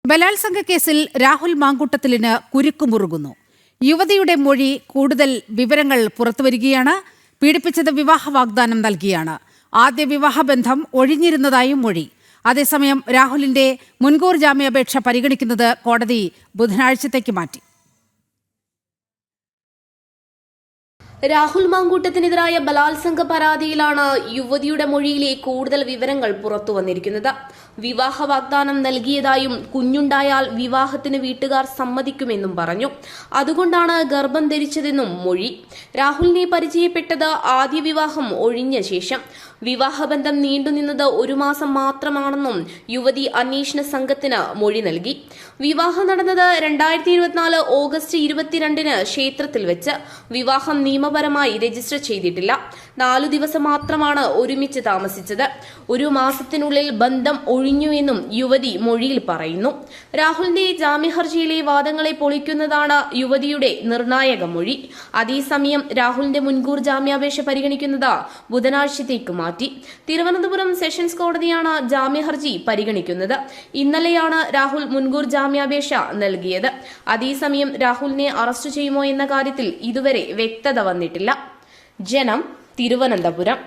ബലാത്സംഗ കേസിൽ രാഹുൽ മാങ്കൂട്ടത്തിലിന് കുരുക്കുമുറുകുന്നു. യുവതിയുടെ മൊഴി കൂടുതൽ വിവരങ്ങൾ പുറത്തുവരികയാണ്. പീഡിപ്പിച്ചത് വിവാഹ വാഗ്ദാനം നൽകിയാണ്. ആദ്യ വിവാഹബന്ധം ഒഴിഞ്ഞിരുന്നതായും മൊഴി. അതേസമയം രാഹുലിന്റെ മുൻകൂർ ജാമ്യാപേക്ഷ പരിഗണിക്കുന്നത് കോടതി ബുധനാഴ്ചത്തേക്ക് മാറ്റി. രാഹുൽ മാങ്കൂട്ടത്തിനെതിരായ ബലാത്സംഗ പരാതിയിലാണ് യുവതിയുടെ മൊഴിയിലെ കൂടുതൽ വിവരങ്ങൾ പുറത്തുവന്നിരിക്കുന്നത്. വിവാഹ വാഗ്ദാനം നൽകിയതായും കുഞ്ഞുണ്ടായാൽ വിവാഹത്തിന് വീട്ടുകാർ സമ്മതിക്കുമെന്നും പറഞ്ഞു. അതുകൊണ്ടാണ് ഗർഭം ധരിച്ചതെന്നും മൊഴി. രാഹുലിനെ പരിചയപ്പെട്ടത് ആദ്യ വിവാഹം ഒഴിഞ്ഞ ശേഷം. വിവാഹബന്ധം നീണ്ടുനിന്നത് 1 മാസം മാത്രമാണെന്നും യുവതി അന്വേഷണ സംഘത്തിന് മൊഴി നൽകി. വിവാഹം നടന്നത് 2024 ഓഗസ്റ്റ് 22-ന് ക്ഷേത്രത്തിൽ വെച്ച്. വിവാഹം നിയമപരമായി രജിസ്റ്റർ ചെയ്തിട്ടില്ല. 4 ദിവസം മാത്രമാണ് ഒരുമിച്ച് താമസിച്ചത്. 1 മാസത്തിനുള്ളിൽ ബന്ധം ഒഴിഞ്ഞുവെന്നും യുവതി മൊഴിയിൽ പറയുന്നു. രാഹുലിന്റെ ജാമ്യഹർജിയിലെ വാദങ്ങളെ പൊളിക്കുന്നതാണ് യുവതിയുടെ നിർണായക മൊഴി. അതേസമയം രാഹുലിന്റെ മുൻകൂർ ജാമ്യാപേക്ഷ പരിഗണിക്കുന്നത് ബുധനാഴ്ചത്തേക്ക് മാറ്റി. തിരുവനന്തപുരം സെഷൻസ് കോടതിയാണ് ജാമ്യഹർജി പരിഗണിക്കുന്നത്. ഇന്നലെയാണ് രാഹുൽ മുൻകൂർ ജാമ്യാപേക്ഷ നൽകിയത്. അതേസമയം രാഹുലിനെ അറസ്റ്റ് ചെയ്യുമോ എന്ന കാര്യത്തിൽ ഇതുവരെ വ്യക്തത വന്നിട്ടില്ല. ജനം, തിരുവനന്തപുരം.